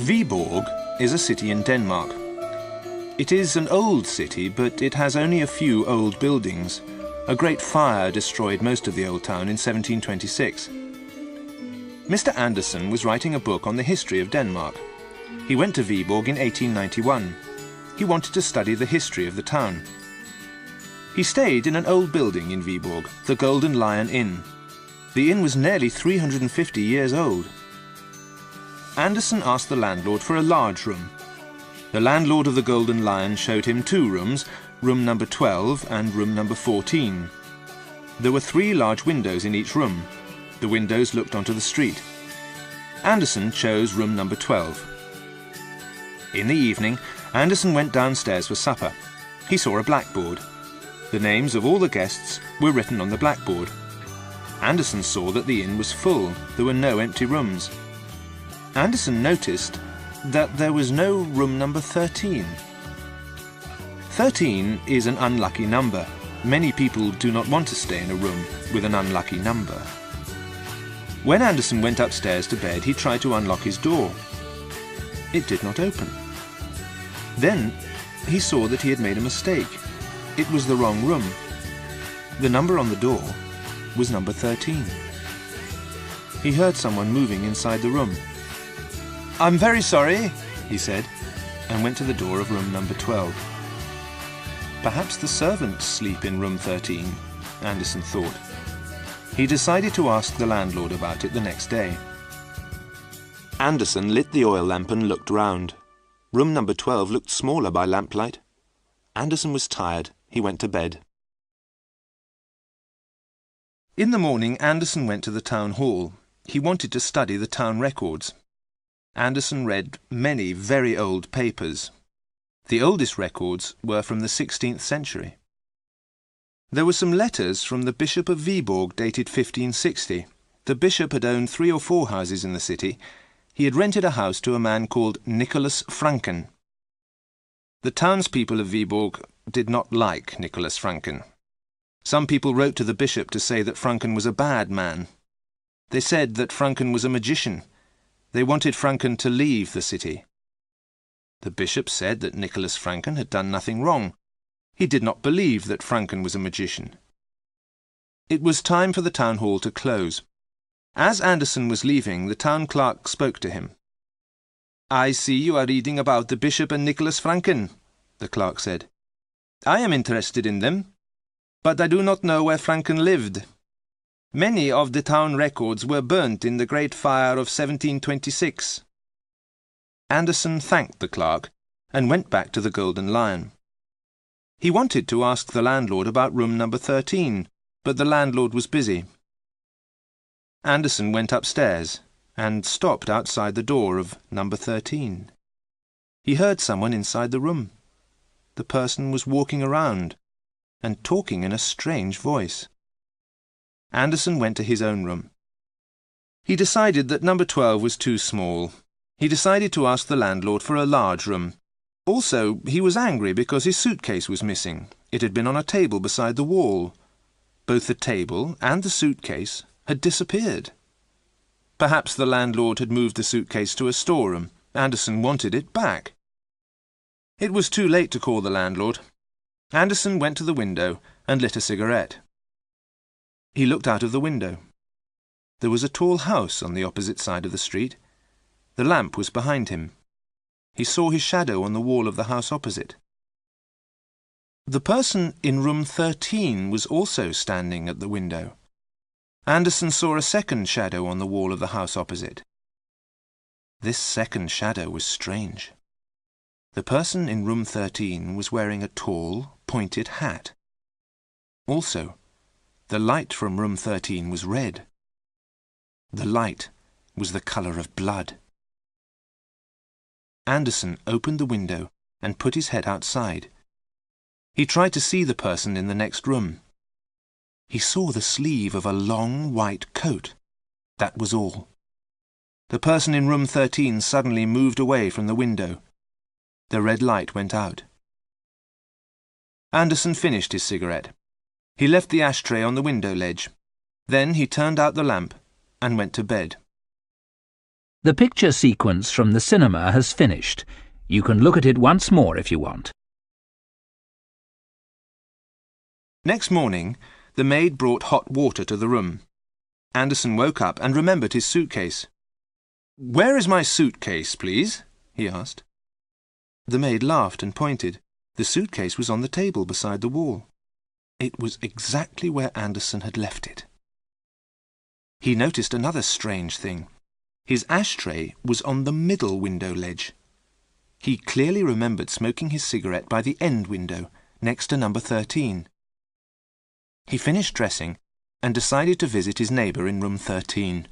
Viborg is a city in Denmark. It is an old city, but it has only a few old buildings. A great fire destroyed most of the old town in 1726. Mr. Andersen was writing a book on the history of Denmark. He went to Viborg in 1891. He wanted to study the history of the town. He stayed in an old building in Viborg, the Golden Lion Inn. The inn was nearly 350 years old. Andersen asked the landlord for a large room. The landlord of the Golden Lion showed him two rooms, room number 12 and room number 14. There were 3 large windows in each room. The windows looked onto the street. Andersen chose room number 12. In the evening, Andersen went downstairs for supper. He saw a blackboard. The names of all the guests were written on the blackboard. Andersen saw that the inn was full. There were no empty rooms. Andersen noticed that there was no room number 13. 13 is an unlucky number. Many people do not want to stay in a room with an unlucky number. When Andersen went upstairs to bed, he tried to unlock his door. It did not open. Then he saw that he had made a mistake. It was the wrong room. The number on the door was number 13. He heard someone moving inside the room. "I'm very sorry," he said, and went to the door of room number 12. Perhaps the servants sleep in room 13, Andersen thought. He decided to ask the landlord about it the next day. Andersen lit the oil lamp and looked round. Room number 12 looked smaller by lamplight. Andersen was tired. He went to bed. In the morning, Andersen went to the town hall. He wanted to study the town records. Andersen read many very old papers. The oldest records were from the 16th century. There were some letters from the Bishop of Viborg dated 1560. The bishop had owned 3 or 4 houses in the city. He had rented a house to a man called Nicholas Franken. The townspeople of Viborg did not like Nicholas Franken. Some people wrote to the bishop to say that Franken was a bad man. They said that Franken was a magician. They wanted Franken to leave the city. The bishop said that Nicholas Franken had done nothing wrong. He did not believe that Franken was a magician. It was time for the town hall to close. As Andersen was leaving, the town clerk spoke to him. "I see you are reading about the bishop and Nicholas Franken," the clerk said. "I am interested in them, but I do not know where Franken lived. Many of the town records were burnt in the Great Fire of 1726. Andersen thanked the clerk and went back to the Golden Lion. He wanted to ask the landlord about room number 13, but the landlord was busy. Andersen went upstairs and stopped outside the door of number 13. He heard someone inside the room. The person was walking around and talking in a strange voice. Andersen went to his own room. He decided that number 12 was too small. He decided to ask the landlord for a large room. Also, he was angry because his suitcase was missing. It had been on a table beside the wall. Both the table and the suitcase had disappeared. Perhaps the landlord had moved the suitcase to a storeroom. Andersen wanted it back. It was too late to call the landlord. Andersen went to the window and lit a cigarette. He looked out of the window. There was a tall house on the opposite side of the street. The lamp was behind him. He saw his shadow on the wall of the house opposite. The person in room 13 was also standing at the window. Andersen saw a second shadow on the wall of the house opposite. This second shadow was strange. The person in room 13 was wearing a tall, pointed hat. Also, the light from room 13 was red. The light was the colour of blood. Andersen opened the window and put his head outside. He tried to see the person in the next room. He saw the sleeve of a long white coat. That was all. The person in room 13 suddenly moved away from the window. The red light went out. Andersen finished his cigarette. He left the ashtray on the window ledge. Then he turned out the lamp and went to bed. The picture sequence from the cinema has finished. You can look at it once more if you want. Next morning, the maid brought hot water to the room. Anderson woke up and remembered his suitcase. "Where is my suitcase, please?" he asked. The maid laughed and pointed. The suitcase was on the table beside the wall. It was exactly where Anderson had left it. He noticed another strange thing. His ashtray was on the middle window ledge. He clearly remembered smoking his cigarette by the end window, next to number 13. He finished dressing and decided to visit his neighbour in room 13.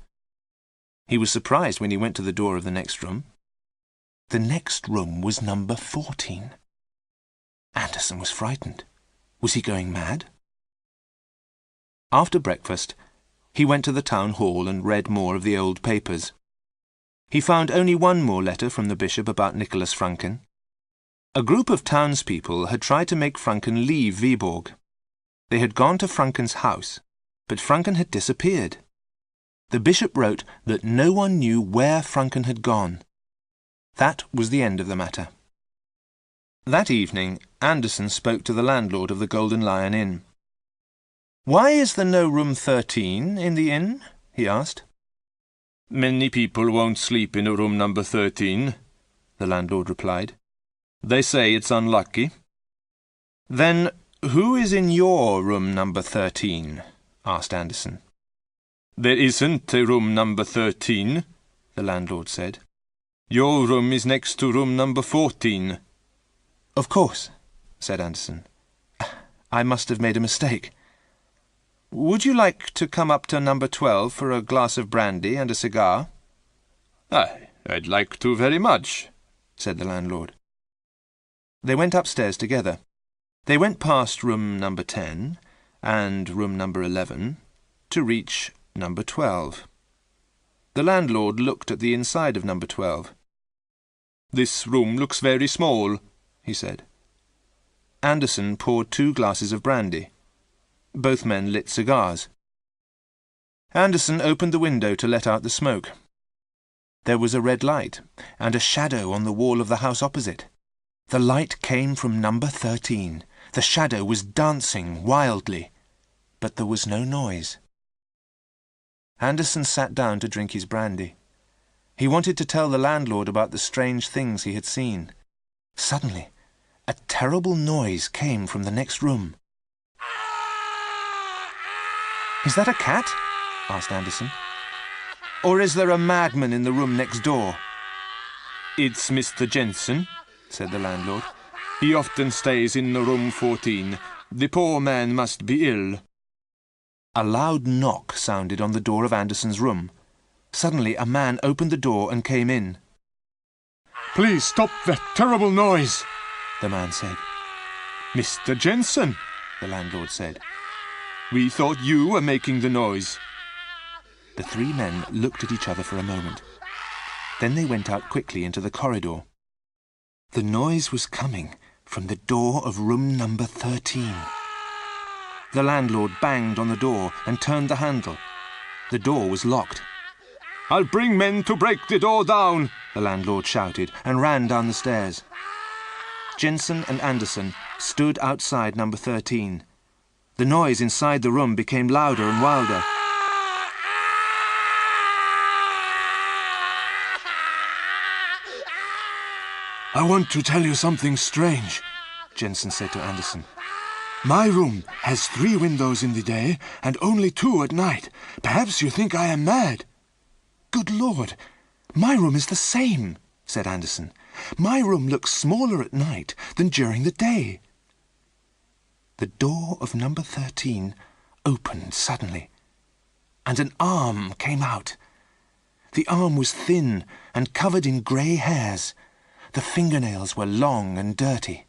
He was surprised when he went to the door of the next room. The next room was number 14. Anderson was frightened. Was he going mad? After breakfast, he went to the town hall and read more of the old papers. He found only one more letter from the bishop about Nicholas Franken. A group of townspeople had tried to make Franken leave Viborg. They had gone to Franken's house, but Franken had disappeared. The bishop wrote that no one knew where Franken had gone. That was the end of the matter. That evening, Anderson spoke to the landlord of the Golden Lion Inn. "Why is there no room 13 in the inn?" he asked. "Many people won't sleep in room number 13, the landlord replied. "They say it's unlucky." "Then who is in your room number 13? asked Anderson. "There isn't a room number 13, the landlord said. "Your room is next to room number 14. "Of course," said Anderson. "I must have made a mistake. Would you like to come up to number 12 for a glass of brandy and a cigar?" "I'd like to very much," said the landlord. They went upstairs together. They went past room number 10 and room number 11 to reach number 12. The landlord looked at the inside of number 12. "This room looks very small," he said. Anderson poured 2 glasses of brandy. Both men lit cigars. Anderson opened the window to let out the smoke. There was a red light and a shadow on the wall of the house opposite. The light came from number 13. The shadow was dancing wildly, but there was no noise. Anderson sat down to drink his brandy. He wanted to tell the landlord about the strange things he had seen. Suddenly, a terrible noise came from the next room. "Is that a cat?" asked Anderson. "Or is there a madman in the room next door?" "It's Mr. Jensen," said the landlord. "He often stays in room 14. The poor man must be ill." A loud knock sounded on the door of Anderson's room. Suddenly a man opened the door and came in. "Please stop that terrible noise," the man said. "Mr. Jensen," the landlord said. "We thought you were making the noise." The 3 men looked at each other for a moment. Then they went out quickly into the corridor. The noise was coming from the door of room number 13. The landlord banged on the door and turned the handle. The door was locked. "I'll bring men to break the door down," the landlord shouted and ran down the stairs. Jensen and Anderson stood outside number 13. The noise inside the room became louder and wilder. "I want to tell you something strange," Jensen said to Anderson. "My room has 3 windows in the day and only 2 at night. Perhaps you think I am mad." "Good Lord, my room is the same," said Anderson. "My room looks smaller at night than during the day." The door of number 13 opened suddenly, and an arm came out. The arm was thin and covered in grey hairs. The fingernails were long and dirty.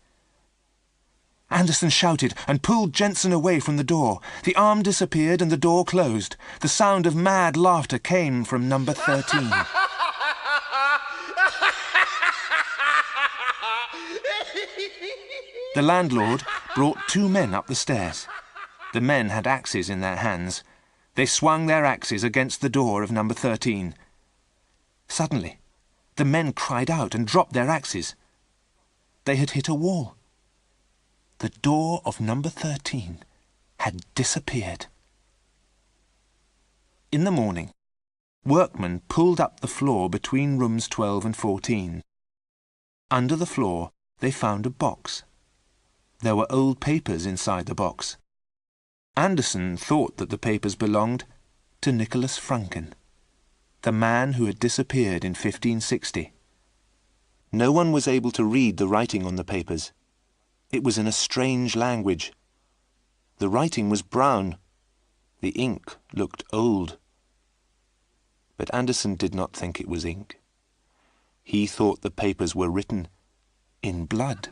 Anderson shouted and pulled Jensen away from the door. The arm disappeared and the door closed. The sound of mad laughter came from number 13. The landlord brought 2 men up the stairs. The men had axes in their hands. They swung their axes against the door of number 13. Suddenly, the men cried out and dropped their axes. They had hit a wall. The door of number 13 had disappeared. In the morning, workmen pulled up the floor between rooms 12 and 14. Under the floor, they found a box. There were old papers inside the box. Anderson thought that the papers belonged to Nicholas Franken, the man who had disappeared in 1560. No one was able to read the writing on the papers. It was in a strange language. The writing was brown. The ink looked old. But Anderson did not think it was ink. He thought the papers were written in blood.